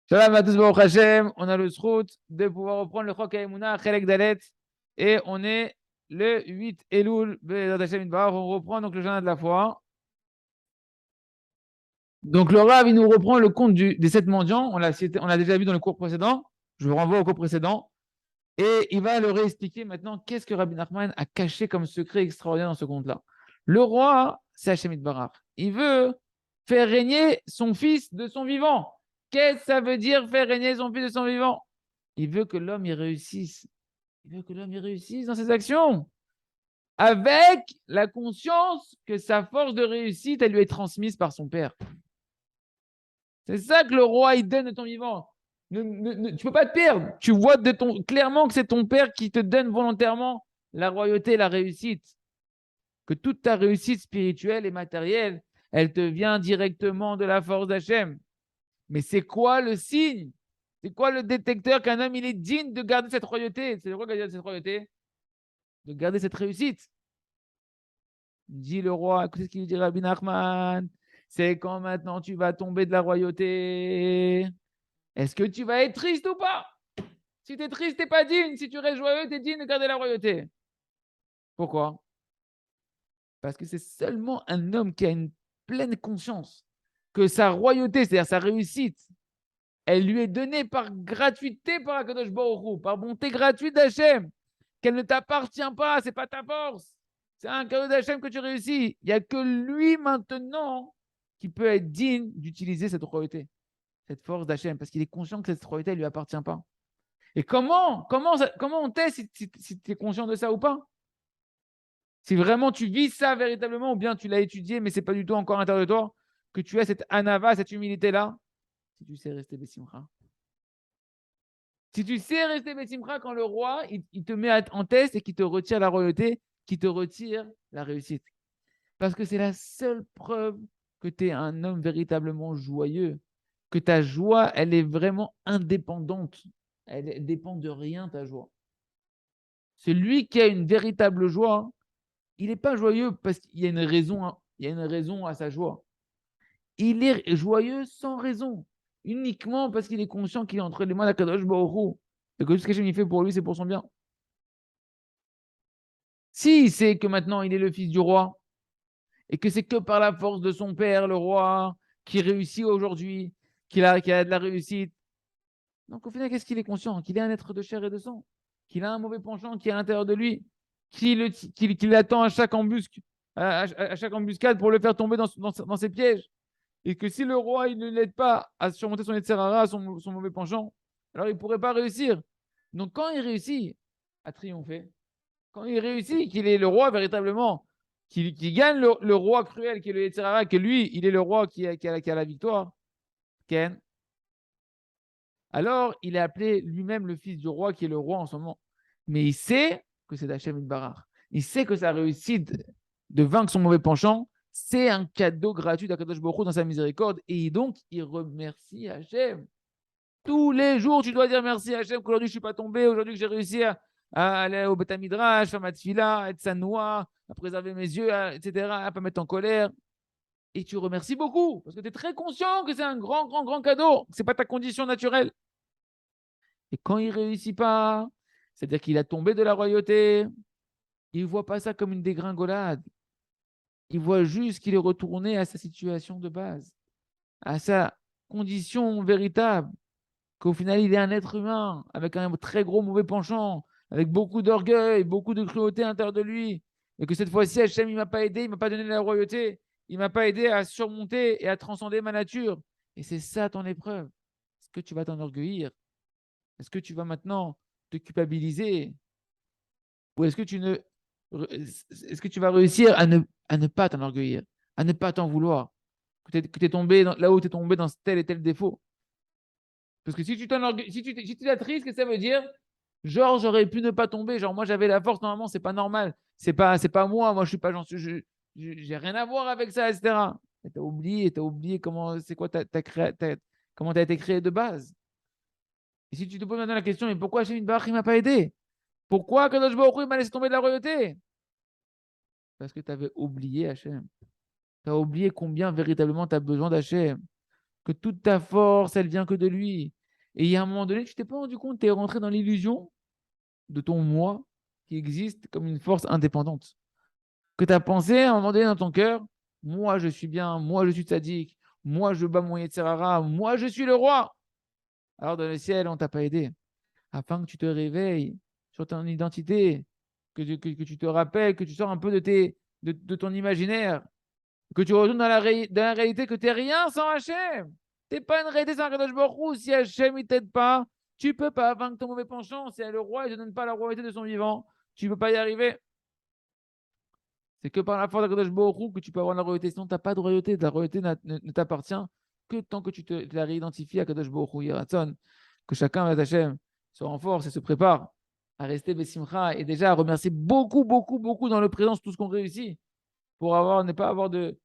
Shalom à tous, Baruch Hashem. On a le zchut de pouvoir reprendre le Chok HaEmuna, Chelek Dalet. Et on est le 8 Elul, Be'ezrat Hashem Yitbarach. On reprend donc le journal de la foi. Donc le Rav, il nous reprend le compte des 7 mendiants. On l'a déjà vu dans le cours précédent. Je vous renvoie au cours précédent. Et il va leur expliquer maintenant qu'est-ce que Rabbi Nachman a caché comme secret extraordinaire dans ce compte-là. Le roi, c'est Hashem Yitbarach. Il veut faire régner son fils de son vivant. Qu'est-ce que ça veut dire faire régner son fils de son vivant? Il veut que l'homme y réussisse. Il veut que l'homme y réussisse dans ses actions. Avec la conscience que sa force de réussite, elle lui est transmise par son père. C'est ça que le roi, il donne de ton vivant. Tu ne peux pas te perdre. Tu vois clairement que c'est ton père qui te donne volontairement la royauté et la réussite. Que toute ta réussite spirituelle et matérielle, elle te vient directement de la force d'Hachem. Mais c'est quoi le signe? C'est quoi le détecteur qu'un homme il est digne de garder cette royauté? C'est quoi garder cette royauté? De garder cette réussite. Dit le roi, écoutez ce qu'il dit Rabbi Nachman, c'est quand maintenant tu vas tomber de la royauté. Est-ce que tu vas être triste ou pas? Si tu es triste, tu n'es pas digne. Si tu restes joyeux, tu es digne de garder la royauté. Pourquoi? Parce que c'est seulement un homme qui a une pleine conscience que sa royauté, c'est-à-dire sa réussite, elle lui est donnée par gratuité par Akadosh Baruch Hu, par bonté gratuite d'Hachem, qu'elle ne t'appartient pas, c'est pas ta force. C'est un cadeau d'Hachem que tu réussis. Il n'y a que lui maintenant qui peut être digne d'utiliser cette royauté, cette force d'Hachem, parce qu'il est conscient que cette royauté ne lui appartient pas. Et comment on teste si tu es conscient de ça ou pas? Si vraiment tu vis ça véritablement, ou bien tu l'as étudié, mais ce n'est pas du tout encore à l'intérieur de toi, que tu as cette anava, cette humilité-là, si tu sais rester Bessimcha. Si tu sais rester Bessimcha quand le roi, il te met en test et qu'il te retire la royauté, qui te retire la réussite. Parce que c'est la seule preuve que tu es un homme véritablement joyeux, que ta joie, elle est vraiment indépendante. Elle dépend de rien, ta joie. Celui qui a une véritable joie, il n'est pas joyeux parce qu'il y a une raison, il y a une raison à sa joie. Il est joyeux sans raison, uniquement parce qu'il est conscient qu'il est entre les mains d'Akadosh Baruch Hu, et que tout ce qu'Hachem fait pour lui, c'est pour son bien. S'il sait que maintenant il est le fils du roi, et que c'est que par la force de son père, le roi, qui réussit aujourd'hui, qu'il a de la réussite. Donc au final, qu'est-ce qu'il est conscient? Qu'il est un être de chair et de sang, qu'il a un mauvais penchant qui est à l'intérieur de lui, qu'il attend à chaque à chaque embuscade pour le faire tomber dans ses pièges. Et que si le roi il ne l'aide pas à surmonter son Yetzirara, son mauvais penchant, alors il ne pourrait pas réussir. Donc quand il réussit à triompher, quand il réussit, qu'il est le roi véritablement, qu'il gagne le roi cruel qui est le Yetzirara, que lui, il est le roi qui a la victoire, Ken, alors il est appelé lui-même le fils du roi qui est le roi en ce moment. Mais il sait que c'est d'Hachem Barar. Il sait que sa réussite de vaincre son mauvais penchant, c'est un cadeau gratuit d'Akadosh Baruch Hu dans sa miséricorde. Et donc, il remercie Hachem. Tous les jours, tu dois dire merci à Hachem qu'aujourd'hui, je ne suis pas tombé, aujourd'hui que j'ai réussi à aller au Beth Midrash, faire ma tefila, à être sanoua, à préserver mes yeux, etc., à ne pas mettre en colère. Et tu remercies beaucoup, parce que tu es très conscient que c'est un grand, grand, grand cadeau. Ce n'est pas ta condition naturelle. Et quand il ne réussit pas, c'est-à-dire qu'il a tombé de la royauté, il ne voit pas ça comme une dégringolade. Il voit juste qu'il est retourné à sa situation de base, à sa condition véritable, qu'au final, il est un être humain, avec un très gros mauvais penchant, avec beaucoup d'orgueil, beaucoup de cruauté à l'intérieur de lui, et que cette fois-ci, Hachem, il ne m'a pas aidé, il ne m'a pas donné la royauté, il ne m'a pas aidé à surmonter et à transcender ma nature. Et c'est ça ton épreuve. Est-ce que tu vas t'enorgueillir? Est-ce que tu vas maintenant te culpabiliser? Ou est-ce que tu vas réussir à ne pas t'enorgueillir, à ne pas t'en vouloir, que tu es tombé là où tu es tombé dans tel et tel défaut? Parce que si tu si tu es triste, qu'est-ce que ça veut dire? Genre, j'aurais pu ne pas tomber. Genre, moi, j'avais la force. Normalement, c'est pas normal. C'est pas moi. Moi, je suis pas. J'ai rien à voir avec ça, etc. T'as oublié comment, c'est quoi comment t'as été créé de base. Et si tu te poses maintenant la question, mais pourquoi Hachem Barach, il m'a pas aidé? Pourquoi Kadosh Baruch Hu, il m'a laissé tomber de la royauté? Parce que tu avais oublié Hachem. Tu as oublié combien véritablement tu as besoin d'Hachem. Que toute ta force, elle vient que de lui. Et il y a un moment donné, tu t'es pas rendu compte, tu es rentré dans l'illusion de ton moi qui existe comme une force indépendante. Que tu as pensé à un moment donné dans ton cœur, moi je suis bien, moi je suis tzaddik, moi je bats mon Yetzirara, moi je suis le roi. Alors dans le ciel, on ne t'a pas aidé. Afin que tu te réveilles sur ton identité, que tu te rappelles, que tu sors un peu de ton imaginaire, que tu retournes dans la réalité, que tu n'es rien sans Hachem. Tu n'es pas une réalité sans Kadosh Baruch Hu. Si Hachem ne t'aide pas, tu ne peux pas vaincre ton mauvais penchant. Si le roi ne te donne pas la royauté de son vivant, tu ne peux pas y arriver. C'est que par la force de Kadosh Baruch Hu que tu peux avoir la royauté. Sinon, tu n'as pas de royauté. La royauté ne t'appartient que tant que tu te la réidentifies à Kadosh Baruch Hu. Yeratzon, que chacun, avec Hachem, se renforce et se prépare à rester Bessimcha et déjà à remercier beaucoup, beaucoup, beaucoup dans le présent tout ce qu'on réussit pour ne pas avoir de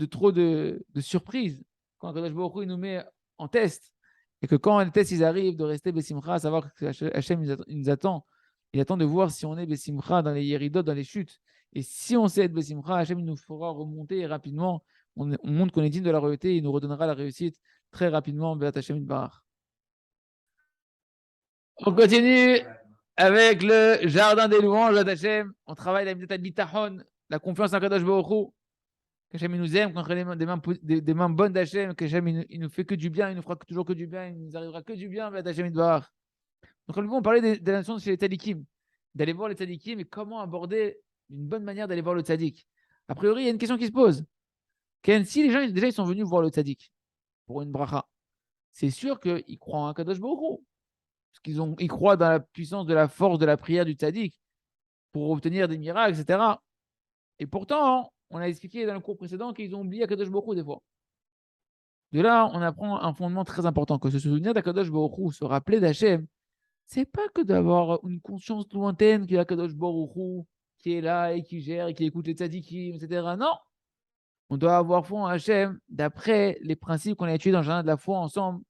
trop de surprises. Quand Kadosh Baruch Hu, il nous met en test et que quand les tests ils arrivent, de rester Bessimcha, à savoir que Hachem il nous attend. Il attend de voir si on est Bessimcha dans les Yeridot, dans les chutes. Et si on sait être Bessimcha, Hachem il nous fera remonter rapidement. On montre qu'on est digne de la royauté et il nous redonnera la réussite très rapidement. Beat Hachem Itbarach. On continue avec le jardin des louanges d'Hachem. On travaille la Midat Bitachon, la confiance en Kadosh Baruch Hu. Qu'Hachem nous aime, contre des mains bonnes d'Hachem, qu'Hachem il nous fait que du bien, il nous fera toujours que du bien, il nous arrivera que du bien avec Hachem Itbarach. Donc, on parlait de la notion chez les tzadikim, d'aller voir les tzadikim et comment aborder une bonne manière d'aller voir le tzadik. A priori, il y a une question qui se pose. Si les gens, déjà, ils sont venus voir le tzadik pour une bracha, c'est sûr qu'ils croient en Kadosh Baruch Hu, parce ils croient dans la puissance de la force de la prière du tzadik pour obtenir des miracles, etc. Et pourtant, on a expliqué dans le cours précédent qu'ils ont oublié Akadosh Baruch Hu des fois. De là, on apprend un fondement très important, que se souvenir d'Akadosh Baruch Hu, se rappeler d'Hachem, c'est pas que d'avoir une conscience lointaine qu'il y a Akadosh Baruch Hu qui est là et qui gère et qui écoute les tzadikim, etc. Non, on doit avoir foi en Hachem d'après les principes qu'on a étudiés dans le jardin de la foi ensemble.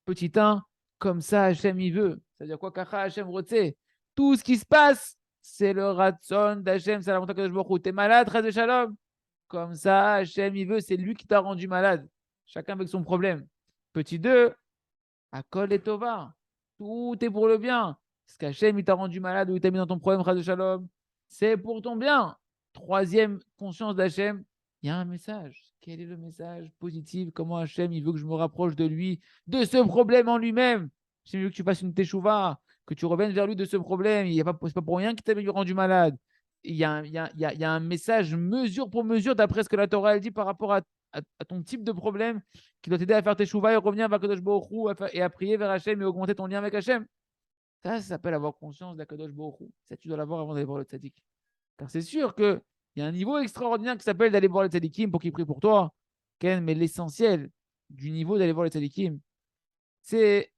Petit 1, comme ça Hachem il veut. C'est-à-dire quoi, Kacha Hachem Rotse. Tout ce qui se passe, c'est le ratson d'Hachem, c'est la volonté d'Akadosh Baruch Hu. T'es malade, Chas de Shalom. Comme ça, Hachem il veut, c'est lui qui t'a rendu malade. Chacun avec son problème. Petit 2, Akol et Tova. Tout est pour le bien. Ce qu'Hachem il t'a rendu malade ou il t'a mis dans ton problème, Chas de Shalom, c'est pour ton bien. Troisième conscience d'Hachem, il y a un message. Quel est le message positif? Comment Hachem il veut que je me rapproche de lui, de ce problème en lui-même? Hachem veut que tu fasses une teshuva, que tu reviennes vers lui de ce problème. Ce n'est pas pour rien qu'il t'a rendu malade. Il y a un message mesure pour mesure d'après ce que la Torah elle dit par rapport à ton type de problème qui doit t'aider à faire teshuva et revenir vers Kadosh Baruch Hu et à prier vers Hachem et augmenter ton lien avec Hachem. Ça s'appelle avoir conscience d'Akadosh Baruch Hu. Ça, tu dois l'avoir avant d'aller voir le tzaddik. Car c'est sûr qu'il y a un niveau extraordinaire qui s'appelle d'aller voir les tzadikim pour qu'ils prient pour toi. Ken, mais l'essentiel du niveau d'aller voir les tzadikim, c'est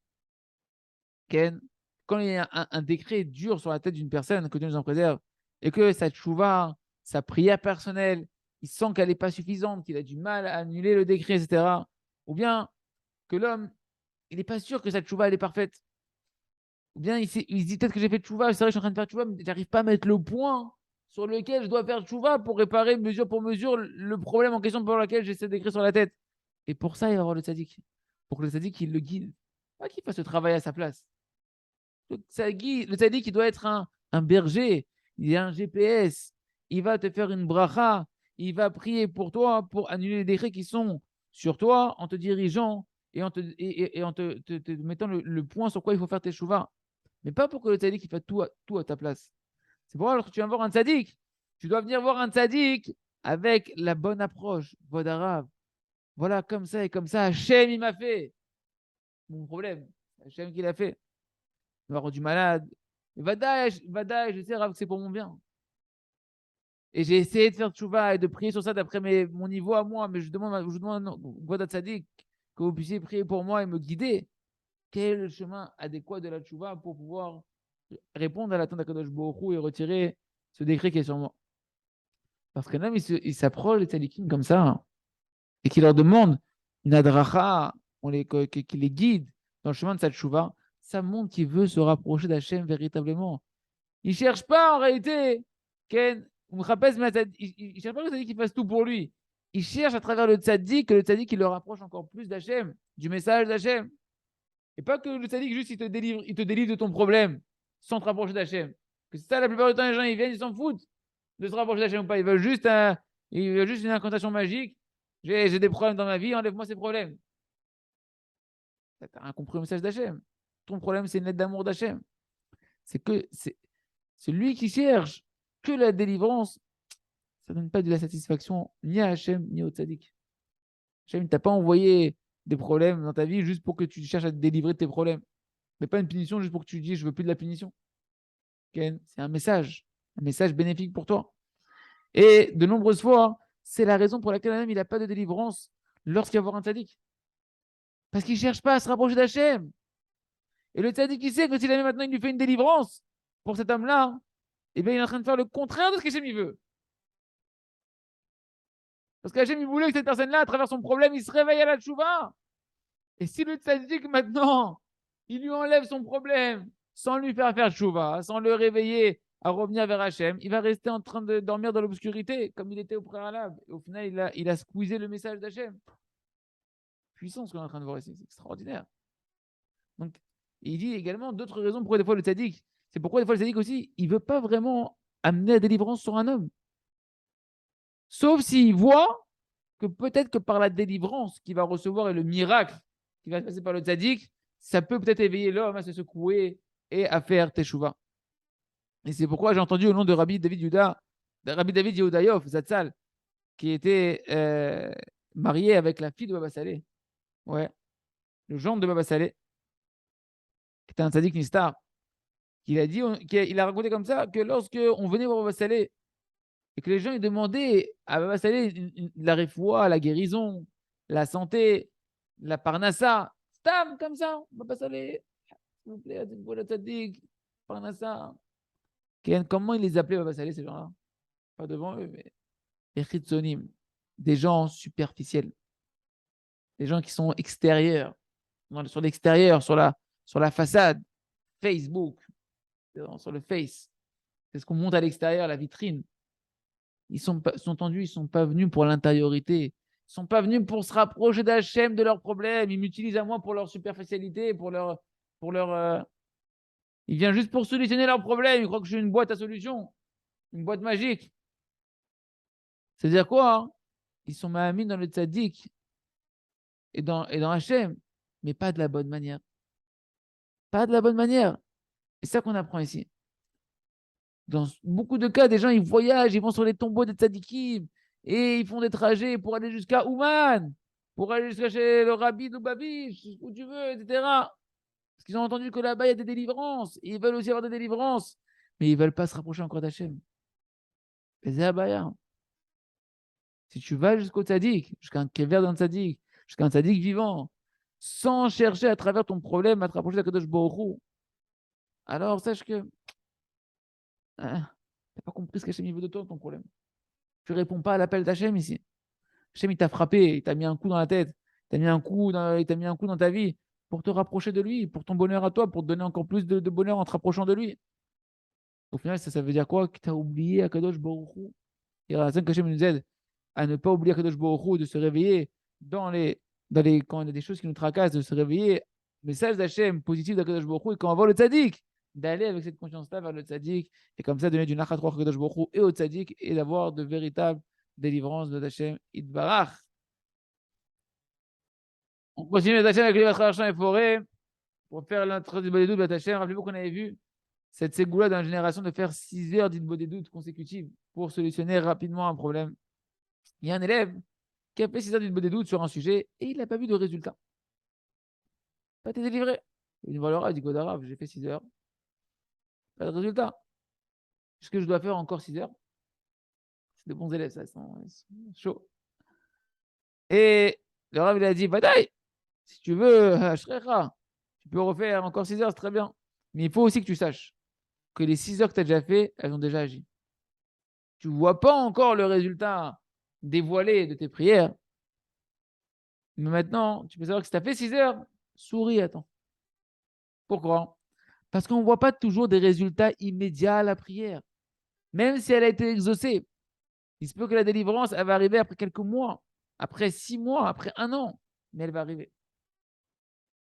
Ken, quand il y a un décret dur sur la tête d'une personne, que Dieu nous en préserve, et que sa tchouva, sa prière personnelle, il sent qu'elle n'est pas suffisante, qu'il a du mal à annuler le décret, etc. Ou bien que l'homme, il n'est pas sûr que sa tchouva, elle est parfaite. Ou bien il se dit peut-être que j'ai fait tchouva, c'est vrai que je suis en train de faire tchouva, mais j'arrive pas à mettre le point sur lequel je dois faire tchouva pour réparer mesure pour mesure le problème en question pour lequel j'essaie d'écrire sur la tête. Et pour ça, il va avoir le tzaddik. Pour que le tzaddik, il le guide. Pas qu'il fasse le travail à sa place. Le tzaddik, il doit être un berger. Il y a un GPS. Il va te faire une bracha. Il va prier pour toi pour annuler les décrets qui sont sur toi en te dirigeant et en te mettant le point sur quoi il faut faire tes chouvas. Mais pas pour que le tzaddik il fasse tout à ta place. C'est pour ça que tu viens voir un tzaddik. Tu dois venir voir un tzaddik avec la bonne approche. Vodarav. Voilà, comme ça et comme ça. Hachem, il m'a fait. Mon problème. Hachem qui l'a fait. Il m'a rendu malade. Vadaï, je sais, Rav, que c'est pour mon bien. Et j'ai essayé de faire tchouva et de prier sur ça d'après mon niveau à moi. Mais je demande Vodat Tzadik, que vous puissiez prier pour moi et me guider. Quel est le chemin adéquat de la tchouva pour pouvoir répondre à l'attente d'Akadosh Baruch Hu et retirer ce décret qui est sur moi. Parce qu'un homme, il s'approche des tzadikim comme ça et qu'il leur demande une adracha, qu'il les guide dans le chemin de sa tchouva, ça montre qu'il veut se rapprocher d'Hachem véritablement. Il ne cherche pas en réalité, Ken, il ne cherche pas que le tzaddik fasse tout pour lui. Il cherche à travers le tzaddik que le tzaddik il le rapproche encore plus d'Hachem, du message d'Hachem. Et pas que le tzaddik, juste, il te délivre de ton problème sans te rapprocher d'Hachem. Que c'est ça, la plupart du temps, les gens, ils viennent, ils s'en foutent de se rapprocher d'Hachem ou pas. Ils veulent juste une incantation magique. J'ai des problèmes dans ma vie, enlève-moi ces problèmes. Tu n'as rien compris au message d'Hachem. Ton problème, c'est une lettre d'amour d'Hachem. C'est lui qui cherche que la délivrance. Ça ne donne pas de la satisfaction ni à Hachem ni au tzaddik. Hachem ne t'a pas envoyé des problèmes dans ta vie juste pour que tu cherches à te délivrer de tes problèmes. Mais pas une punition juste pour que tu dis je veux plus de la punition. Okay, c'est un message bénéfique pour toi. Et de nombreuses fois, c'est la raison pour laquelle un homme il n'a pas de délivrance lorsqu'il va voir un tzaddik. Parce qu'il ne cherche pas à se rapprocher d'Hachem. Et le tzaddik, il sait que si maintenant il lui fait une délivrance pour cet homme-là, eh bien, il est en train de faire le contraire de ce qu'Hachem il veut. Parce qu'Hachem, il voulait que cette personne-là, à travers son problème, il se réveille à la tchouva. Et si le tzaddik, maintenant, il lui enlève son problème sans lui faire tchouva, sans le réveiller à revenir vers Hachem, il va rester en train de dormir dans l'obscurité, comme il était au préalable. Et au final, il a squeezé le message d'Hachem. Puissant ce qu'on est en train de voir ici, c'est extraordinaire. Donc, il dit également d'autres raisons pourquoi des fois le tzaddik, c'est pourquoi des fois le tzaddik aussi, il ne veut pas vraiment amener la délivrance sur un homme. Sauf s'il voit que peut-être que par la délivrance qu'il va recevoir et le miracle qui va se passer par le tzaddik, ça peut peut-être éveiller l'homme à se secouer et à faire teshuva. Et c'est pourquoi j'ai entendu au nom de Rabbi David Yehudaïov, Zatzal, qui était marié avec la fille de Baba Saleh. Ouais, le gendre de Baba Saleh, qui était un tzaddik nistar. Il a raconté comme ça que lorsque on venait voir Baba Saleh et que les gens ils demandaient à Baba Saleh la refoua, la guérison, la santé, la parnassa, stam comme ça, Baba Saleh, s'il vous plaît, dites-moi le tzaddik, parnassa. Comment ils les appelaient Baba Saleh ces gens-là? Pas devant eux, mais les chitzonim, des gens superficiels, des gens qui sont extérieurs, sur l'extérieur, sur la façade, Facebook, sur le Face. C'est ce qu'on monte à l'extérieur, la vitrine. Ils sont tendus, ils ne sont pas venus pour l'intériorité. Ils ne sont pas venus pour se rapprocher d'Hachem, de leurs problèmes. Ils m'utilisent à moi pour leur superficialité, pour leur. Ils viennent juste pour solutionner leurs problèmes. Ils croient que je suis une boîte à solutions, une boîte magique. C'est-à-dire quoi hein? Ils sont mahamim dans le tzaddik et dans Hachem, mais pas de la bonne manière. Pas de la bonne manière. C'est ça qu'on apprend ici. Dans beaucoup de cas, des gens, ils voyagent, ils vont sur les tombeaux des tzadikim et ils font des trajets pour aller jusqu'à Ouman, pour aller jusqu'à chez le Rabbi Lubavitch, où tu veux, etc. Parce qu'ils ont entendu que là-bas, il y a des délivrances. Et ils veulent aussi avoir des délivrances. Mais ils ne veulent pas se rapprocher encore d'Hachem. Et c'est Abaya. Si tu vas jusqu'au tzaddik, jusqu'à un kever d'un tzaddik, jusqu'à un tzaddik vivant, sans chercher à travers ton problème à te rapprocher d'Akadosh Baruch Hu, alors sache que tu n'as pas compris ce qu'Hachem veut de toi, ton problème. Tu ne réponds pas à l'appel d'Hachem ici. Hachem, il t'a frappé, il t'a mis un coup dans la tête, il t'a mis un coup dans ta vie pour te rapprocher de lui, pour ton bonheur à toi, pour te donner encore plus de bonheur en te rapprochant de lui. Au final, ça veut dire quoi? Que tu as oublié Akadosh Baruch Hu. Et la que Hachem nous aide à ne pas oublier Akadosh Baruch Hu, de se réveiller quand il y a des choses qui nous tracassent, de se réveiller, message d'Hachem positif d'Akadosh Baruch Hu, et quand on voit le tzaddik, d'aller avec cette conscience-là vers le tzaddik, et comme ça donner du nachat roch Akadosh Baruch Hu et au tzaddik, et d'avoir de véritables délivrances de Hachem Itbarach. On continue Hachem avec les champs et forêts pour faire l'entrée du Bodédout de Hachem. Rappelez-vous qu'on avait vu cette ségoula dans la génération de faire 6 heures d'Itbodédout consécutives pour solutionner rapidement un problème. Il y a un élève qui a fait 6 heures d'Itbodédout sur un sujet et il n'a pas vu de résultat. Pas été délivré. Il me voit il dit Godarav, j'ai fait 6 heures. Pas de résultat. Est-ce que je dois faire encore 6 heures? C'est de bons élèves, ça, ils sont chauds. Et le Rav, il a dit Badaï, si tu veux, tu peux refaire encore 6 heures, c'est très bien. Mais il faut aussi que tu saches que les 6 heures que tu as déjà fait, elles ont déjà agi. Tu ne vois pas encore le résultat dévoilé de tes prières. Mais maintenant, tu peux savoir que si tu as fait 6 heures, souris, attends. Pourquoi? Parce qu'on ne voit pas toujours des résultats immédiats à la prière. Même si elle a été exaucée, il se peut que la délivrance, elle va arriver après quelques mois, après 6 mois, après 1 an, mais elle va arriver.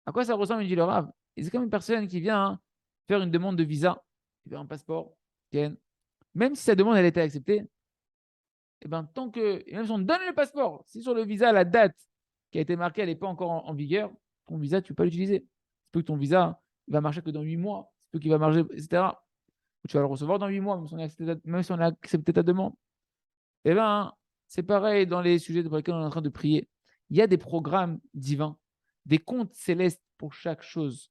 À quoi ça ressemble, il dit le Rav? C'est comme une personne qui vient faire une demande de visa, qui veut un passeport, même si sa demande elle a été acceptée, et ben, tant que, et même si on te donne le passeport, si sur le visa, la date qui a été marquée, elle n'est pas encore en vigueur, ton visa, tu ne peux pas l'utiliser. C'est peut que ton visa il va marcher que dans 8 mois, c'est peut qu'il va marcher, etc. Ou tu vas le recevoir dans 8 mois, même si on a accepté ta demande. Et ben, c'est pareil dans les sujets pour lesquels on est en train de prier. Il y a des programmes divins, des comptes célestes pour chaque chose.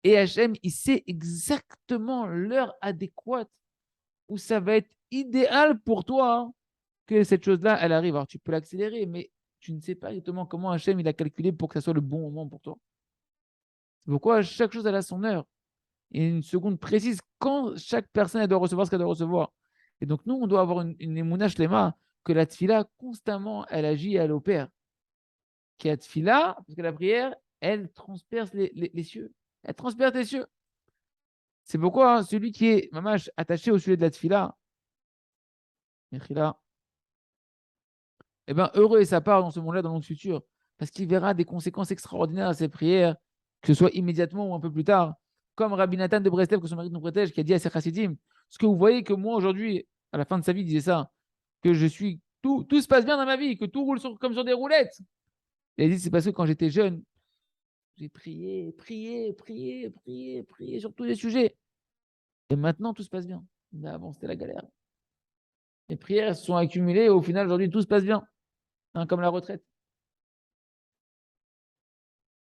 Et Hachem, il sait exactement l'heure adéquate où ça va être idéal pour toi que cette chose-là, elle arrive. Alors, tu peux l'accélérer, mais tu ne sais pas exactement comment Hachem il a calculé pour que ça soit le bon moment pour toi. C'est pourquoi chaque chose elle a son heure. Et une seconde précise quand chaque personne elle doit recevoir ce qu'elle doit recevoir. Et donc, nous, on doit avoir une émouna shlema que la tfila, constamment, elle agit et elle opère. Qui a tfila, parce que la prière, elle transperce les cieux. Elle transperce les cieux. C'est pourquoi celui qui est mamash attaché au sujet de la tfila, eh ben, heureux est sa part dans ce monde-là, dans le monde futur, parce qu'il verra des conséquences extraordinaires à ses prières, que ce soit immédiatement ou un peu plus tard. Comme Rabbi Nathan de Breslev, que son mari nous protège, qui a dit à ses chassidim, ce que vous voyez que moi aujourd'hui, à la fin de sa vie, il disait ça, que je suis tout se passe bien dans ma vie, que tout roule comme sur des roulettes. Il a dit, c'est parce que quand j'étais jeune, j'ai prié sur tous les sujets. Et maintenant, tout se passe bien. Mais avant, c'était la galère. Les prières se sont accumulées et au final, aujourd'hui, tout se passe bien. Hein, comme la retraite.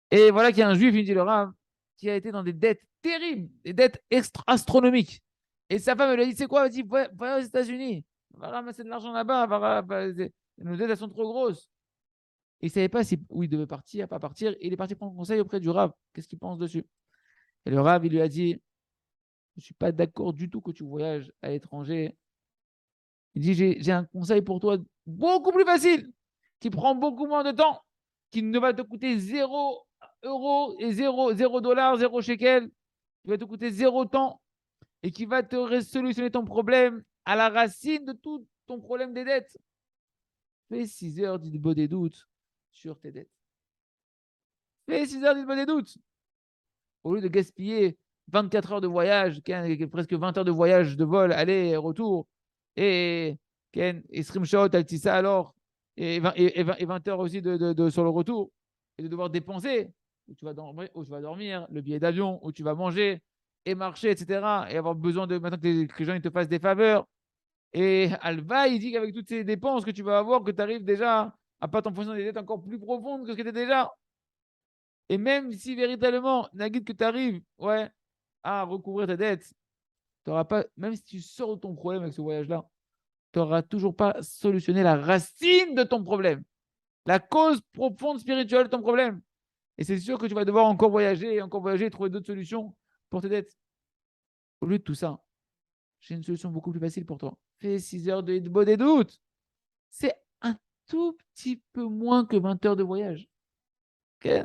Et voilà qu'il y a un juif, il dit le Rav, qui a été dans des dettes terribles, des dettes astronomiques. Et sa femme, elle lui a dit, c'est quoi? Elle dit, va aux États-Unis, va ramasser de l'argent là-bas, nos dettes, elles sont trop grosses. Et il ne savait pas où il devait partir, pas partir. Et il est parti prendre conseil auprès du Rav. Qu'est-ce qu'il pense dessus? Et le Rav, il lui a dit, je ne suis pas d'accord du tout que tu voyages à l'étranger. Il dit, j'ai un conseil pour toi beaucoup plus facile, qui prend beaucoup moins de temps, qui ne va te coûter 0 € et 0 $, 0 shekel, qui va te coûter 0 temps et qui va te solutionner ton problème à la racine de tout ton problème des dettes. Fais 6 heures d'Idbo des doutes sur tes dettes. Fais 6 heures d'Idbo des doutes. Au lieu de gaspiller 24 heures de voyage, presque 20 heures de voyage de vol, aller et retour, et Shot, Altissa alors, et 20 heures aussi sur le retour, et de devoir dépenser, où tu vas dormir, le billet d'avion, où tu vas manger, et marcher, etc. Et avoir besoin de maintenant que les gens ils te fassent des faveurs. Et Alva, il dit qu'avec toutes ces dépenses que tu vas avoir, que tu arrives déjà à pas t'enfoncer dans des dettes encore plus profondes que ce que tu étais déjà. Et même si véritablement, Nagid, que tu arrives à recouvrir tes dettes, t'auras pas, même si tu sors de ton problème avec ce voyage-là, tu n'auras toujours pas solutionné la racine de ton problème, la cause profonde spirituelle de ton problème. Et c'est sûr que tu vas devoir encore voyager et trouver d'autres solutions pour tes dettes. Au lieu de tout ça, j'ai une solution beaucoup plus facile pour toi. Fais 6 heures de hitbo des doutes. C'est un tout petit peu moins que 20 heures de voyage. Okay,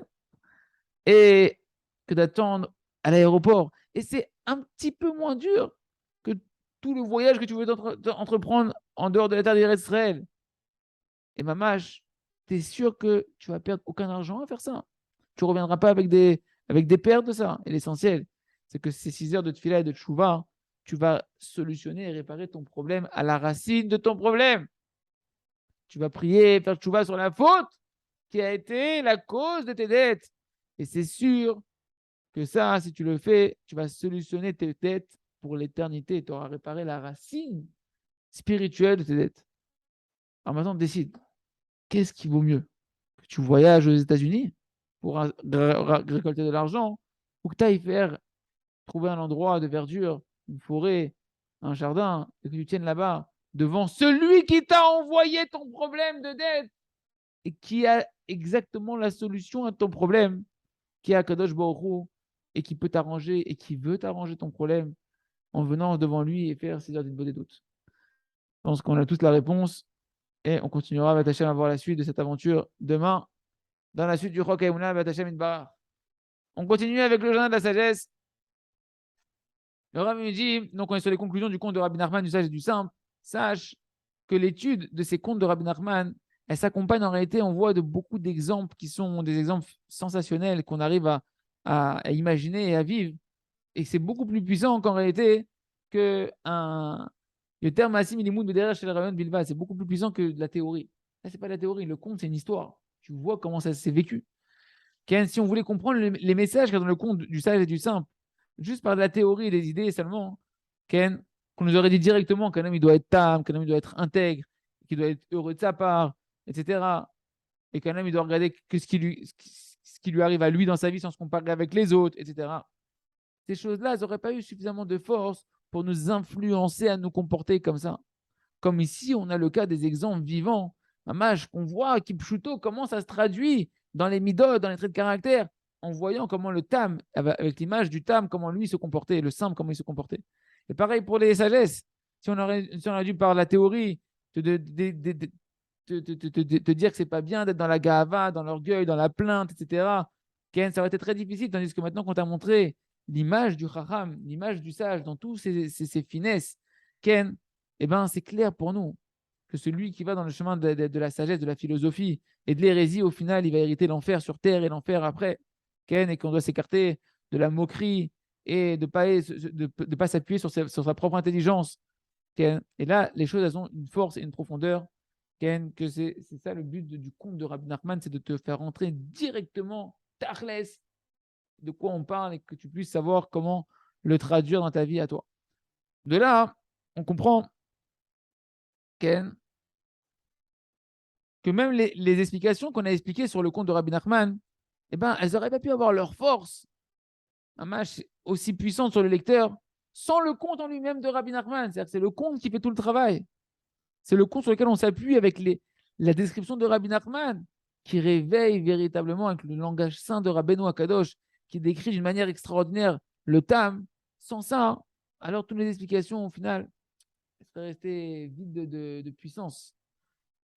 et que d'attendre à l'aéroport. Et c'est un petit peu moins dur que tout le voyage que tu veux entreprendre en dehors de la terre d'Israël. Et mamash, tu es sûr que tu vas perdre aucun argent à faire ça. Tu ne reviendras pas avec des pertes de ça. Et l'essentiel, c'est que ces 6 heures de tefila et de tchouva, tu vas solutionner et réparer ton problème à la racine de ton problème. Tu vas prier, faire tchouva sur la faute qui a été la cause de tes dettes. Et c'est sûr que ça, si tu le fais, tu vas solutionner tes dettes pour l'éternité. Tu auras réparé la racine spirituelle de tes dettes. Alors maintenant, décide. Qu'est-ce qui vaut mieux? Que tu voyages aux États-Unis pour récolter de l'argent ou que tu ailles trouver un endroit de verdure, une forêt, un jardin, et que tu tiennes là-bas devant celui qui t'a envoyé ton problème de dette et qui a exactement la solution à ton problème, qui est Akadosh Baruch Hu, et qui peut t'arranger et qui veut t'arranger ton problème en venant devant lui et faire 6 heures d'une bonne doute. Je pense qu'on a tous la réponse et on continuera avec Hachem à voir la suite de cette aventure demain dans la suite du Chok Haïmouna avec Hachem Idbar. On continue avec le journal de la sagesse. Le Rav nous dit, donc on est sur les conclusions du conte de Rabbi Nachman du sage et du simple. Sache que l'étude de ces contes de Rabbi Nachman elle s'accompagne en réalité, on voit de beaucoup d'exemples qui sont des exemples sensationnels qu'on arrive à imaginer et à vivre. Et c'est beaucoup plus puissant qu'en réalité que le terme Assim Milimoud derrière chez le Rayon Bilva. C'est beaucoup plus puissant que de la théorie. Là, c'est pas de la théorie. Le conte, c'est une histoire. Tu vois comment ça s'est vécu. Ken, si on voulait comprendre les messages qu'il y a dans le conte du sage et du simple, juste par de la théorie et des idées seulement, Ken, qu'on nous aurait dit directement qu'un homme il doit être tam, qu'un homme il doit être intègre, qu'il doit être heureux de sa part, etc. Et qu'un homme il doit regarder que ce qui lui arrive à lui dans sa vie sans se comparer avec les autres, etc. Ces choses-là, elles n'auraient pas eu suffisamment de force pour nous influencer à nous comporter comme ça. Comme ici, on a le cas des exemples vivants. Mamash, qu'on voit Kipchuto, comment ça se traduit dans les midot, dans les traits de caractère, en voyant comment le tam, avec l'image du tam, comment lui se comportait, le simple, comment il se comportait. Et pareil pour les sagesses. Si on a dû par la théorie te dire que c'est pas bien d'être dans la gava, dans l'orgueil, dans la plainte, etc., Ken, ça aurait été très difficile. Tandis que maintenant qu'on t'a montré l'image du Chacham, l'image du sage, dans tous ses finesses, Ken, eh ben, c'est clair pour nous que celui qui va dans le chemin de la sagesse, de la philosophie et de l'hérésie, au final, il va hériter l'enfer sur terre et l'enfer après, Ken, et qu'on doit s'écarter de la moquerie et de ne pas s'appuyer sur sa propre intelligence. Ken. Et là, les choses, elles ont une force et une profondeur. Ken, que c'est ça le but du conte de Rabbi Nachman, c'est de te faire rentrer directement, tachles, de quoi on parle et que tu puisses savoir comment le traduire dans ta vie à toi. De là, on comprend, Ken, que même les explications qu'on a expliquées sur le conte de Rabbi Nachman, eh ben, elles n'auraient pas pu avoir leur force, un match aussi puissant sur le lecteur, sans le conte en lui-même de Rabbi Nachman. C'est-à-dire que c'est le conte qui fait tout le travail. C'est le conte sur lequel on s'appuie avec la description de Rabbi Nachman, qui réveille véritablement avec le langage saint de Rabbeinu Akadosh, qui décrit d'une manière extraordinaire le tam. Sans ça, alors toutes les explications, au final, seraient restées vides de puissance.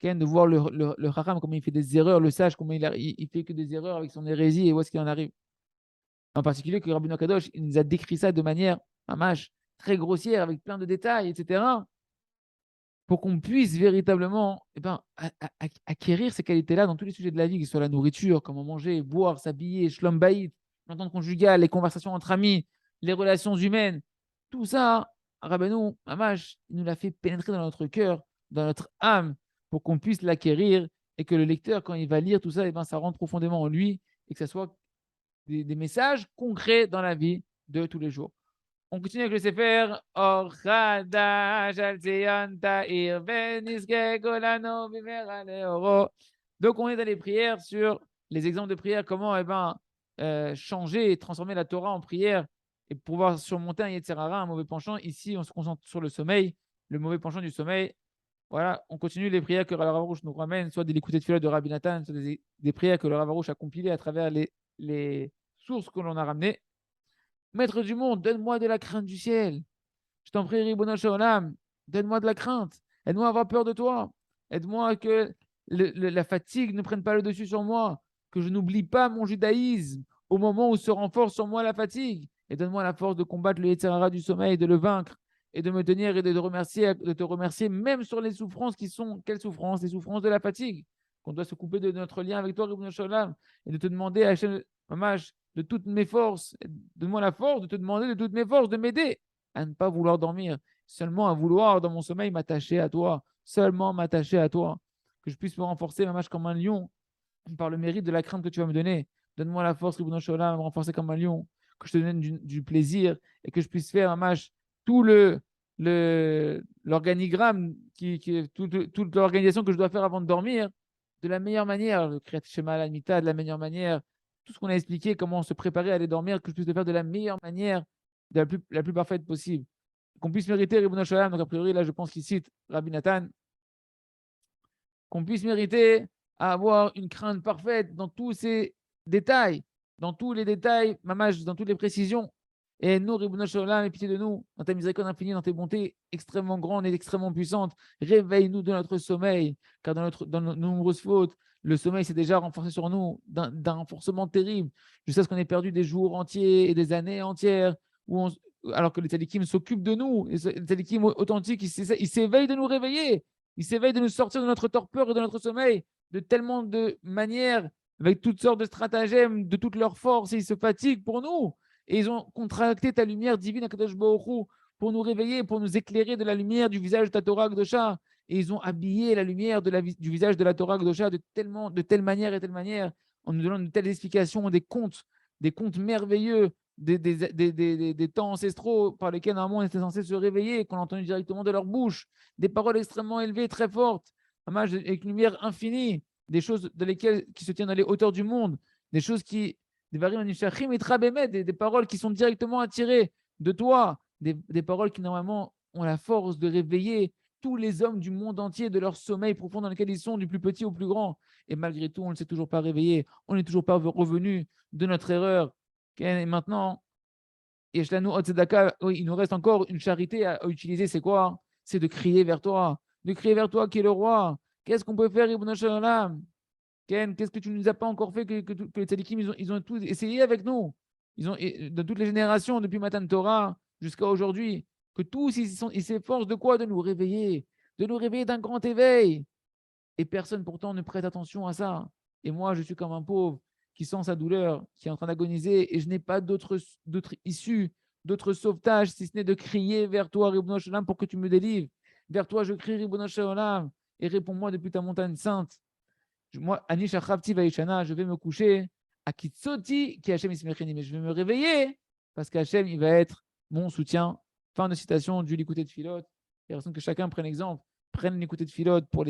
De voir le Haram, comment il fait des erreurs, le sage, comment il fait que des erreurs avec son hérésie et où est-ce qu'il en arrive. En particulier que Rabbi Kadosh, il nous a décrit ça de manière, mâche, très grossière, avec plein de détails, etc., pour qu'on puisse véritablement acquérir ces qualités-là dans tous les sujets de la vie, que ce soit la nourriture, comment manger, boire, s'habiller, shlom bayit, l'entente conjugale, les conversations entre amis, les relations humaines. Tout ça, Rabbeinu, Mamash, il nous l'a fait pénétrer dans notre cœur, dans notre âme, pour qu'on puisse l'acquérir et que le lecteur, quand il va lire tout ça, ça rentre profondément en lui et que ce soit des messages concrets dans la vie de tous les jours. On continue avec le Sefer. Donc, on est dans les prières sur les exemples de prière, comment changer et transformer la Torah en prière et pouvoir surmonter un Yetzirara, un mauvais penchant. Ici, on se concentre sur le sommeil, le mauvais penchant du sommeil. Voilà, on continue les prières que le Rav Arush nous ramène, soit des l'écouter de fila de Rabbi Nathan, soit des prières que le Rav Arush a compilées à travers les sources que l'on a ramenées. Maître du monde, donne-moi de la crainte du ciel. Je t'en prie, Ribono Shalom, donne-moi de la crainte. Aide-moi à avoir peur de toi. Aide-moi à que la fatigue ne prenne pas le dessus sur moi, que je n'oublie pas mon judaïsme au moment où se renforce sur moi la fatigue. Et donne-moi la force de combattre le Yetzirara du sommeil, de le vaincre et de me tenir et de te remercier même sur les souffrances qui sont, quelles souffrances? Les souffrances de la fatigue. Qu'on doit se couper de notre lien avec toi, Ribono Shalom, et de te demander à Hachem, Mamash, de toutes mes forces, donne-moi la force de te demander de toutes mes forces de m'aider à ne pas vouloir dormir, seulement à vouloir dans mon sommeil m'attacher à toi, seulement m'attacher à toi, que je puisse me renforcer, Mamash, comme un lion, par le mérite de la crainte que tu vas me donner. Donne-moi la force, Ribono Shalom, à me renforcer comme un lion, que je te donne du plaisir et que je puisse faire, Mamash, tout l'organigramme, toute l'organisation que je dois faire avant de dormir, de la meilleure manière, le Kriyat Shema, la Mita, de la meilleure manière, tout ce qu'on a expliqué, comment se préparer à aller dormir, que je puisse le faire de la meilleure manière, de la plus parfaite possible. Qu'on puisse mériter, Ribono Shalom, donc a priori, là, je pense qu'il cite Rabbi Nathan, qu'on puisse mériter à avoir une crainte parfaite dans tous ces détails, dans tous les détails, mamash, dans toutes les précisions. Et nous, Ribono Shalom, aie pitié de nous, dans ta miséricorde infinie, dans tes bontés extrêmement grandes et extrêmement puissantes. Réveille-nous de notre sommeil, car dans nos nombreuses fautes, le sommeil s'est déjà renforcé sur nous d'un renforcement terrible. Je sais ce qu'on est perdu des jours entiers et des années entières, alors que les tzadikim s'occupent de nous. Les tzadikim authentiques, ils s'éveillent de nous réveiller. Il s'éveille de nous sortir de notre torpeur et de notre sommeil de tellement de manières, avec toutes sortes de stratagèmes, de toute leur force, et ils se fatiguent pour nous. Et ils ont contracté ta lumière divine à Kadosh Baruch Hu, pour nous réveiller, pour nous éclairer de la lumière du visage de ta Torah Gdosha. Et ils ont habillé la lumière du visage de la Torah Gdosha de telle manière et telle manière, en nous donnant de telles explications, des contes merveilleux, des temps ancestraux par lesquels normalement on était censé se réveiller, qu'on a entendu directement de leur bouche, des paroles extrêmement élevées, très fortes, avec une lumière infinie, des choses qui se tiennent dans les hauteurs du monde, des choses qui, des paroles qui sont directement attirées de toi, des paroles qui normalement ont la force de réveiller tous les hommes du monde entier de leur sommeil profond dans lequel ils sont, du plus petit au plus grand. Et malgré tout, on ne s'est toujours pas réveillé, on n'est toujours pas revenu de notre erreur. Et maintenant, il nous reste encore une charité à utiliser, c'est quoi? C'est de crier vers toi, qui est le roi. Qu'est-ce qu'on peut faire, Ibn Shalom? Qu'est-ce que tu ne nous as pas encore fait que les tzadikim, ils ont tous essayé avec nous. Ils ont, de toutes les générations, depuis Matan Torah jusqu'à aujourd'hui, que tous, ils s'efforcent de quoi? De nous réveiller d'un grand éveil. Et personne pourtant ne prête attention à ça. Et moi, je suis comme un pauvre qui sent sa douleur, qui est en train d'agoniser, et je n'ai pas d'autre issue, d'autre sauvetage, si ce n'est de crier vers toi, Ribono Shel Olam, pour que tu me délivres. Vers toi, je crie, Ribono Shel Olam, et réponds-moi depuis ta montagne sainte. Moi, Anish Achavti Vaishana, je vais me coucher à Kitsoti, qui Hachem Ismecheni, mais je vais me réveiller parce qu'Hachem, il va être mon soutien. Fin de citation du Likuté de Philote. Il y a que chacun prenne exemple, prenne l'écouté de Philote pour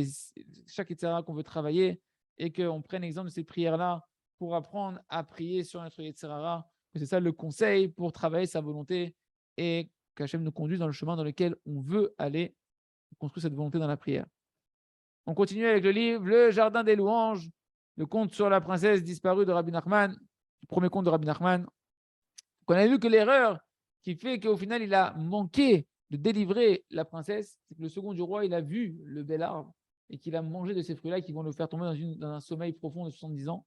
chaque Yetzirah qu'on veut travailler et qu'on prenne exemple de ces prières-là pour apprendre à prier sur notre Yetzirah. C'est ça le conseil pour travailler sa volonté et qu'Hachem nous conduise dans le chemin dans lequel on veut aller construire cette volonté dans la prière. On continue avec le livre Le Jardin des Louanges, le conte sur la princesse disparue de Rabbi Nachman, le premier conte de Rabbi Nachman. On a vu que l'erreur qui fait qu'au final, il a manqué de délivrer la princesse, c'est que le second du roi, il a vu le bel arbre et qu'il a mangé de ces fruits-là qui vont le faire tomber dans un sommeil profond de 70 ans.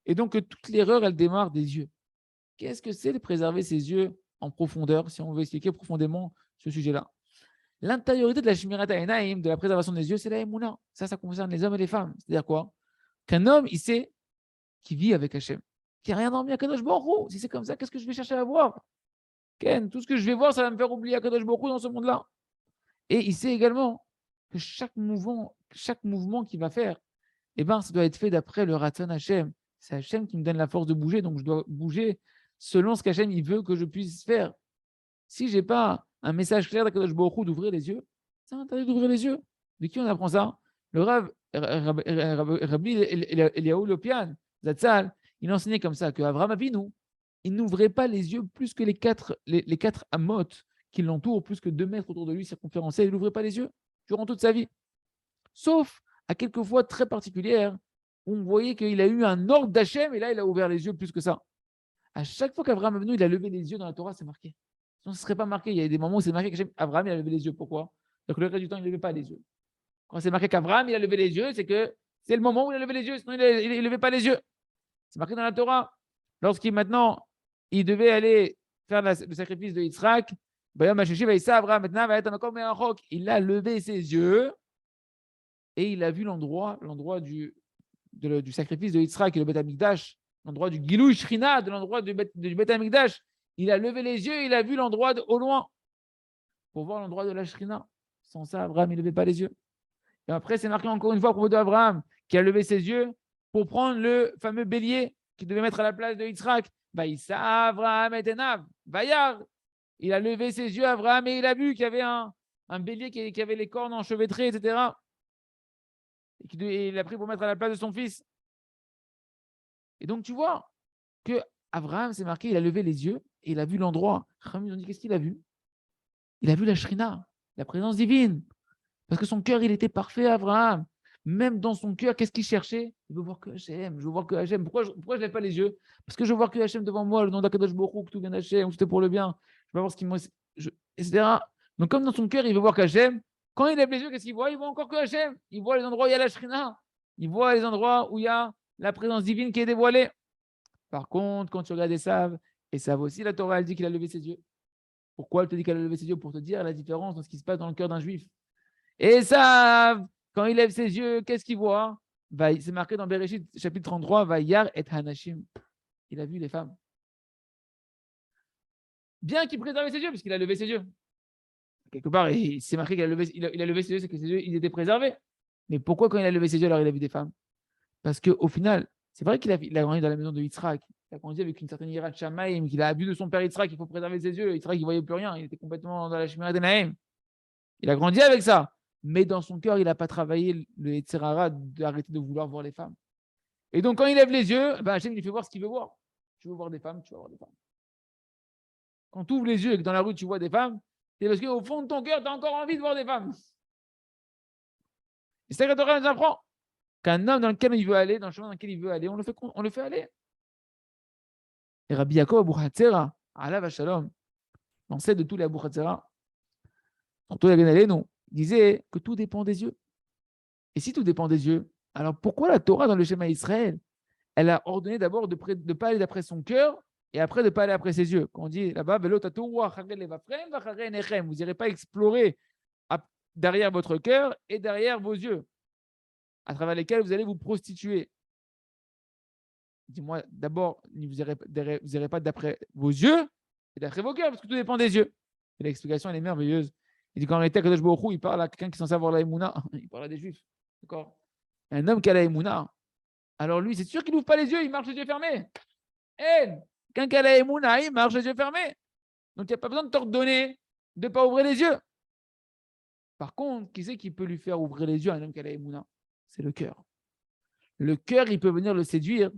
Et donc, toute l'erreur, elle démarre des yeux. Qu'est-ce que c'est de préserver ses yeux en profondeur, si on veut expliquer profondément ce sujet-là? L'intériorité de la Shmirat Hainaim, de la préservation des yeux, c'est la Emouna. Ça concerne les hommes et les femmes. C'est-à-dire quoi? Qu'un homme, il sait qu'il vit avec Hachem, qu'il n'y a rien dormi à Kadosh Baruch Hu. Si c'est comme ça, qu'est-ce que je vais chercher à voir? Tout ce que je vais voir, ça va me faire oublier Kadosh Baruch Hu dans ce monde-là. Et il sait également que chaque mouvement qu'il va faire, eh ben, ça doit être fait d'après le Ratzon Hachem. C'est Hachem qui me donne la force de bouger, donc je dois bouger selon ce qu'Hachem il veut que je puisse faire. Si je n'ai pas un message clair d'Akadosh Baruch Hu d'ouvrir les yeux, c'est interdit d'ouvrir les yeux. De qui on apprend ça? Le Rabbi Eliyahu Lopian, Zatzal, il enseignait comme ça que Avraham Avinu, il n'ouvrait pas les yeux plus que les quatre amotes qui l'entourent, plus que 2 mètres autour de lui circonférencés, il n'ouvrait pas les yeux durant toute sa vie. Sauf à quelques fois très particulières, où on voyait qu'il a eu un ordre d'Hachem et là, il a ouvert les yeux plus que ça. À chaque fois qu'Avraham Avinu, il a levé les yeux dans la Torah, c'est marqué. Sinon, ce ne serait pas marqué. Il y a des moments où c'est marqué qu'Abraham, il a levé les yeux. Pourquoi? Donc, le reste du temps, il ne levait pas les yeux. Quand c'est marqué qu'Abraham, il a levé les yeux, c'est que c'est le moment où il a levé les yeux. Sinon, il ne levait pas les yeux. C'est marqué dans la Torah. Lorsqu'il maintenant, il devait aller faire le sacrifice de Yitzhak, il a levé ses yeux et il a vu l'endroit du sacrifice de Yitzhak et le Beth Amikdash, l'endroit du Gilou Shrina, de l'endroit du Beth Amikdash. Il a levé les yeux, il a vu l'endroit au loin pour voir l'endroit de la Shrina. Sans ça, Abraham, il ne levait pas les yeux. Et après, c'est marqué encore une fois à propos d'Abraham qui a levé ses yeux pour prendre le fameux bélier qu'il devait mettre à la place de Yitzhak. Abraham et Enav, Vayar. Il a levé ses yeux, Abraham, et il a vu qu'il y avait un bélier qui avait les cornes enchevêtrées, etc. Et il a pris pour mettre à la place de son fils. Et donc, tu vois que Abraham, c'est marqué, il a levé les yeux et il a vu l'endroit. Ils ont dit, qu'est-ce qu'il a vu? Il a vu la Shrina, la présence divine. Parce que son cœur, il était parfait, Abraham. Même dans son cœur, qu'est-ce qu'il cherchait? Il veut voir que Hachem. Je veux voir que Hachem. Pourquoi je ne lève pas les yeux? Parce que je veux voir que Hachem devant moi, le nom d'Akadosh Baruch Hu, que tout vient d'Hachem, que tout est pour le bien. Je veux voir ce qu'il me. Etc. Donc, comme dans son cœur, il veut voir qu'Hachem, quand il lève les yeux, qu'est-ce qu'il voit? Il voit encore que Hachem. Il voit les endroits où il y a la Shrina. Il voit les endroits où il y a la présence divine qui est dévoilée. Par contre, quand tu regardes Esav aussi, la Torah, elle dit qu'il a levé ses yeux. Pourquoi elle te dit qu'elle a levé ses yeux? Pour te dire la différence dans ce qui se passe dans le cœur d'un juif. Et ça, quand il lève ses yeux, qu'est-ce qu'il voit? C'est marqué dans Bereshit, chapitre 33, va yar et hanashim. Il a vu les femmes. Bien qu'il préservait ses yeux, puisqu'il a levé ses yeux. Quelque part, c'est marqué qu'il a levé, il a levé ses yeux, c'est que ses yeux, ils étaient préservés. Mais pourquoi, quand il a levé ses yeux, alors il a vu des femmes? Parce qu'au final, c'est vrai qu'il a grandi dans la maison de Yitzhak. Il a grandi avec une certaine hiérarchie de Shamaïm, qu'il a vu de son père Yitzhak, il faut préserver ses yeux. Yitzhak, il ne voyait plus rien. Il était complètement dans la chimère des Naïm. Il a grandi avec ça. Mais dans son cœur, il n'a pas travaillé le Yetzirara d'arrêter de vouloir voir les femmes. Et donc, quand il lève les yeux, Hachem lui fait voir ce qu'il veut voir. Tu veux voir des femmes, tu vas voir des femmes. Quand tu ouvres les yeux et que dans la rue, tu vois des femmes, c'est parce qu'au fond de ton cœur, tu as encore envie de voir des femmes. Et c'est ça que Torah nous apprend. Qu'un homme dans lequel il veut aller, dans le chemin dans lequel il veut aller, on le fait aller. Et Rabbi Yaakov Abu Hatzera, Alav Shalom, l'ancêtre de tous les Abu Hatzera, surtout la Ganalenu, disait que tout dépend des yeux. Et si tout dépend des yeux, alors pourquoi la Torah dans le schéma Israël, elle a ordonné d'abord de ne pas aller d'après son cœur et après de ne pas aller après ses yeux? Quand on dit là-bas, vous n'irez pas explorer derrière votre cœur et derrière vos yeux, à travers lesquels vous allez vous prostituer. Dis-moi, d'abord, vous n'irez pas d'après vos yeux et d'après vos cœurs, parce que tout dépend des yeux. Et l'explication, elle est merveilleuse. Il dit qu'en réalité, Kadosh Baruch Hu, il parle à quelqu'un qui est censé avoir la Emouna. Il parle à des juifs. D'accord? Un homme qui a la Emouna. Alors lui, c'est sûr qu'il n'ouvre pas les yeux, il marche les yeux fermés. Quelqu'un qui a la Emouna, il marche les yeux fermés. Donc il n'y a pas besoin de t'ordonner de ne pas ouvrir les yeux. Par contre, qui c'est qui peut lui faire ouvrir les yeux à un homme qui a la Emouna? C'est le cœur. Le cœur, il peut venir le séduire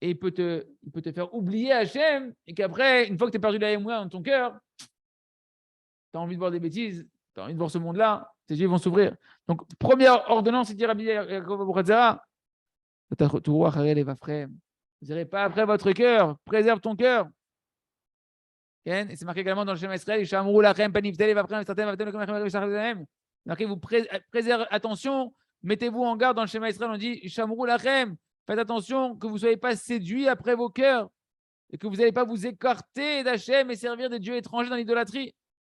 et il peut te faire oublier Hachem, et qu'après, une fois que tu as perdu la Emouna dans ton cœur, tu as envie de voir des bêtises, tu as envie de voir ce monde-là, tes yeux vont s'ouvrir. Donc, première ordonnance, c'est de dire à Yaakov Abu Hatzera, vous n'irez pas après votre cœur, préserve ton cœur. Et c'est marqué également dans le schéma Israël, marqué, vous préservez, attention, mettez-vous en garde dans le schéma Israël, on dit, faites attention que vous ne soyez pas séduits après vos cœurs et que vous n'allez pas vous écarter d'Hachem et servir des dieux étrangers dans l'idolâtrie.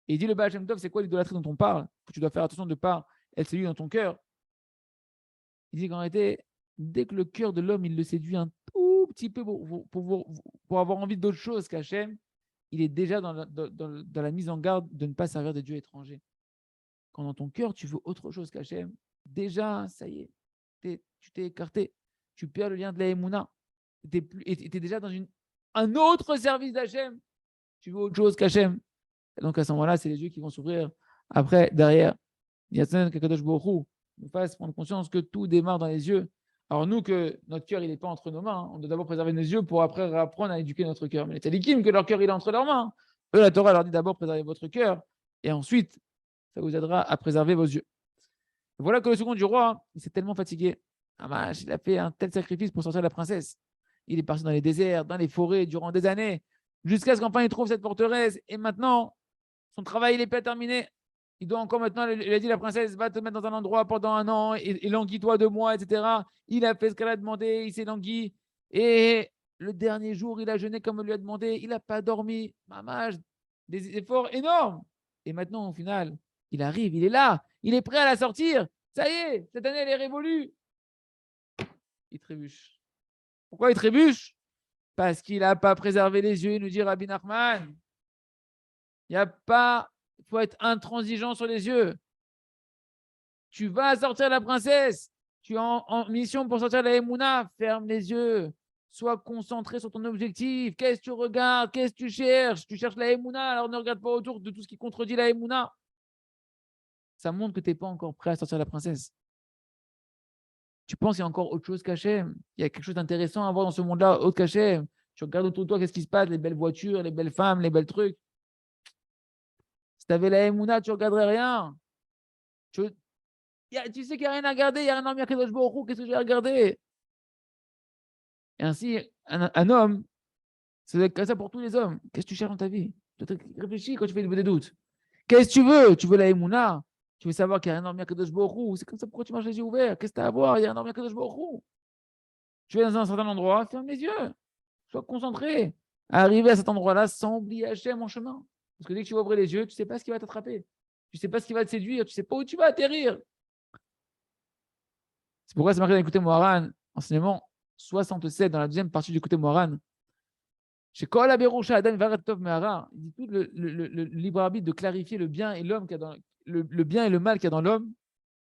Et il dit le Baal Shem Tov, c'est quoi l'idolâtrie dont on parle? Tu dois faire attention de ne pas être séduit dans ton cœur. Il dit qu'en réalité, dès que le cœur de l'homme, il le séduit un tout petit peu pour avoir envie d'autre chose qu'Hachem, il est déjà dans la mise en garde de ne pas servir des dieux étrangers. Quand dans ton cœur, tu veux autre chose qu'Hachem, déjà, ça y est, tu t'es écarté. Tu perds le lien de la Emouna. Tu es déjà dans un autre service d'Hachem. Tu veux autre chose qu'Hachem. Et donc à ce moment-là, c'est les yeux qui vont s'ouvrir. Après, derrière, il y a Kadosh Baruch Hu nous fasse prendre conscience que tout démarre dans les yeux. Alors nous, que notre cœur, il n'est pas entre nos mains. On doit d'abord préserver nos yeux pour après apprendre à éduquer notre cœur. Mais les Talikim, que leur cœur, il est entre leurs mains. Eux, la Torah leur dit d'abord préservez votre cœur. Et ensuite, ça vous aidera à préserver vos yeux. Et voilà que le second du roi, il s'est tellement fatigué. Il a fait un tel sacrifice pour sortir la princesse. Il est parti dans les déserts, dans les forêts, durant des années, jusqu'à ce qu'enfin il trouve cette forteresse. Et maintenant, son travail, il n'est pas terminé. Il doit encore maintenant, il a dit, la princesse va te mettre dans un endroit pendant un an et languis-toi 2 mois, etc. Il a fait ce qu'elle a demandé, il s'est langui. Et le dernier jour, il a jeûné comme on lui a demandé. Il n'a pas dormi. Des efforts énormes. Et maintenant, au final, il arrive, il est là. Il est prêt à la sortir. Ça y est, cette année, elle est révolue. Il trébuche. Pourquoi il trébuche? Parce qu'il n'a pas préservé les yeux, il nous dit Rabbi Nachman. Il faut être intransigeant sur les yeux. Tu vas sortir la princesse. Tu es en mission pour sortir la Emouna. Ferme les yeux. Sois concentré sur ton objectif. Qu'est-ce que tu regardes? Qu'est-ce que tu cherches? Tu cherches la Emouna, alors ne regarde pas autour de tout ce qui contredit la Emouna. Ça montre que tu n'es pas encore prêt à sortir la princesse. Tu penses qu'il y a encore autre chose qu'Hachem. Il y a quelque chose d'intéressant à voir dans ce monde-là, autre qu'Hachem. Tu regardes autour de toi, qu'est-ce qui se passe? Les belles voitures, les belles femmes, les belles trucs. Si tu avais la Emouna, tu ne regarderais rien. Tu sais qu'il n'y a rien à regarder, il n'y a rien à regarder. Qu'est-ce que j'ai à regarder? Et ainsi, un homme, c'est comme ça pour tous les hommes. Qu'est-ce que tu cherches dans ta vie? Réfléchis quand tu fais des doutes. Qu'est-ce que tu veux? Tu veux la Emouna? Tu veux savoir qu'il n'y a rien à regarder? C'est comme ça, pourquoi tu marches les yeux ouverts? Qu'est-ce que tu as à voir? Il n'y a rien à regarder? Tu es dans un certain endroit, ferme les yeux. Sois concentré. Arriver à cet endroit-là sans oublier Hachem en chemin. Parce que dès que tu vas ouvrir les yeux, tu ne sais pas ce qui va t'attraper. Tu ne sais pas ce qui va te séduire, tu ne sais pas où tu vas atterrir. C'est pourquoi c'est marqué dans l'écouté Moharan, enseignement 67, dans la deuxième partie du côté Moharan. Chez Kol Aberusha Adam Varet Tov Mehara, il dit tout le libre arbitre de clarifier le bien et l'homme le bien et le mal qu'il y a dans l'homme,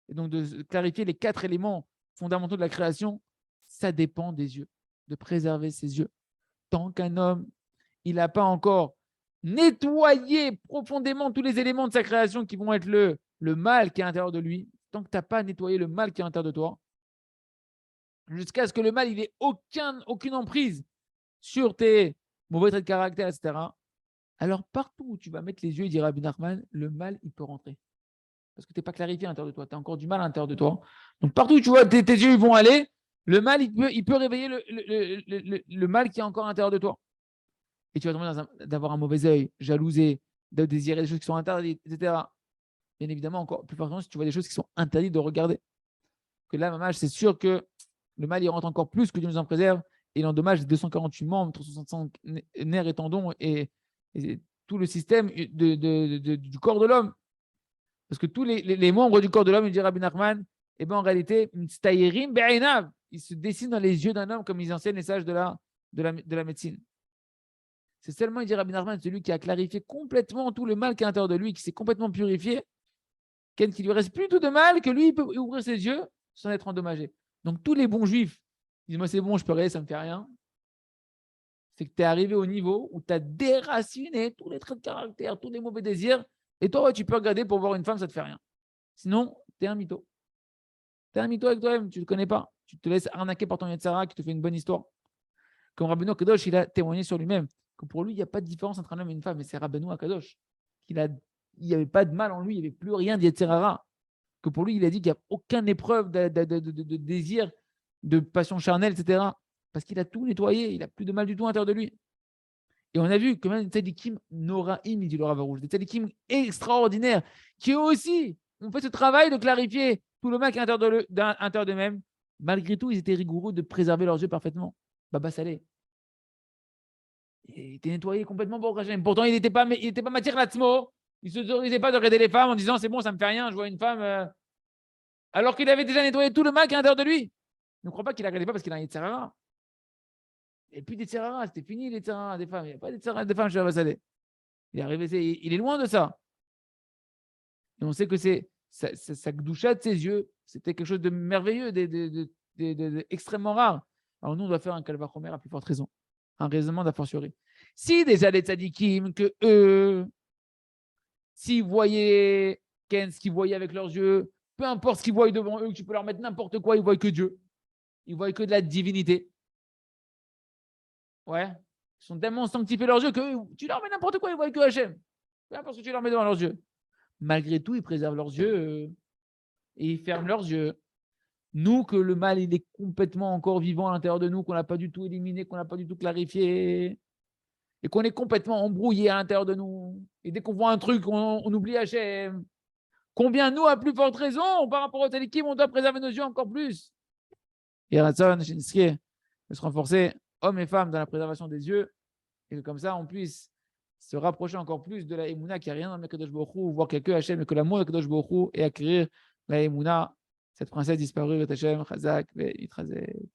et donc de clarifier les 4 éléments fondamentaux de la création, ça dépend des yeux, de préserver ses yeux. Tant qu'un homme, il n'a pas encore nettoyé profondément tous les éléments de sa création qui vont être le mal qui est à l'intérieur de lui, tant que tu n'as pas nettoyé le mal qui est à l'intérieur de toi, jusqu'à ce que le mal, il n'ait aucune emprise sur tes mauvais traits de caractère, etc. Alors, partout où tu vas mettre les yeux, il dit Rabbi Nachman, le mal, il peut rentrer. Parce que tu n'es pas clarifié à l'intérieur de toi. Tu as encore du mal à l'intérieur de toi. Donc, partout où tu vois tes yeux ils vont aller, le mal, il peut réveiller le mal qui est encore à l'intérieur de toi. Et tu vas tomber d'avoir un mauvais œil, jalouser, de désirer des choses qui sont interdites, etc. Bien évidemment, encore plus fortement, si tu vois des choses qui sont interdites de regarder. Que là, mamage, c'est sûr que le mal, il rentre encore plus que Dieu nous en préserve. Et il endommage les 248 membres, 365 nerfs et tendons et tout le système du corps de l'homme. Parce que tous les membres du corps de l'homme, il dit Rabbi Nachman, eh ben, en réalité, ils se dessinent dans les yeux d'un homme comme ils enseignent les sages de la médecine. C'est seulement, il dit Rabbi Nachman, celui qui a clarifié complètement tout le mal qui est à l'intérieur de lui, qui s'est complètement purifié, qu'il lui reste plus tout de mal, que lui, il peut ouvrir ses yeux sans être endommagé. Donc, tous les bons juifs disent moi, c'est bon, je peux regarder, ça ne me fait rien. C'est que tu es arrivé au niveau où tu as déraciné tous les traits de caractère, tous les mauvais désirs. Et toi, ouais, tu peux regarder pour voir une femme, ça ne te fait rien. Sinon, tu es un mytho. Tu es un mytho avec toi-même, tu ne le connais pas. Tu te laisses arnaquer par ton Yetzara qui te fait une bonne histoire. Comme Rabbeinu Akadosh, il a témoigné sur lui-même que pour lui, il n'y a pas de différence entre un homme et une femme. Et c'est Rabbeinu Akadosh. Il n'y avait pas de mal en lui, il n'y avait plus rien d'Yetzara. Que pour lui, il a dit qu'il n'y a aucune épreuve de désir, de passion charnelle, etc. Parce qu'il a tout nettoyé, il n'a plus de mal du tout à l'intérieur de lui. Et on a vu que même des tzadikim noraim, il dit le Rav Arouche, des tzadikim extraordinaires, qui eux aussi ont fait ce travail de clarifier tout le mal qui est à l'intérieur d'eux-mêmes. Malgré tout, ils étaient rigoureux de préserver leurs yeux parfaitement. Baba Saleh. Il était nettoyé complètement pour Hachem. Pourtant, il n'était pas matière latzmo. Il ne s'autorisait pas de regarder les femmes en disant c'est bon, ça ne me fait rien, je vois une femme. Alors qu'il avait déjà nettoyé tout le mal qui est à l'intérieur de lui. Ne crois pas qu'il ne la regardait pas parce qu'il a un Yetzirara. Et puis des Yetzirara, c'était fini les Yetzirara des femmes. Il n'y a pas de Yetzirara des femmes chez Baba Saleh. Il est loin de ça. Et on sait que sa gdoucha de ses yeux, c'était quelque chose de merveilleux, extrêmement rare. Alors nous, on doit faire un kalvachomer à plus forte raison. Un raisonnement d'a fortiori. Si déjà les tzadikim, que eux, s'ils voyaient ce qu'ils voyaient avec leurs yeux, peu importe ce qu'ils voient devant eux, tu peux leur mettre n'importe quoi, ils voient que Dieu. Ils voient que de la divinité. Ouais. Ils sont tellement sanctifiés leurs yeux que tu leur mets n'importe quoi, ils voient que Hachem. Peu importe ce que tu leur mets devant leurs yeux. Malgré tout, ils préservent leurs yeux et ils ferment leurs yeux. Nous, que le mal, il est complètement encore vivant à l'intérieur de nous, qu'on n'a pas du tout éliminé, qu'on n'a pas du tout clarifié, et qu'on est complètement embrouillé à l'intérieur de nous. Et dès qu'on voit un truc, on oublie Hachem. Combien, nous, à plus forte raison, par rapport aux télékim, on doit préserver nos yeux encore plus. Et Ratson, Shinsuke, de se renforcer, hommes et femmes, dans la préservation des yeux, et que comme ça, on puisse se rapprocher encore plus de la Emouna, qui n'a rien dans le Kadosh Baruch Hu, voir quelqu'un Hachem, et que l'amour de Kadosh Baruch Hu, et acquérir la Emouna, cette princesse disparue, Hachem, Chazak, Itrazek.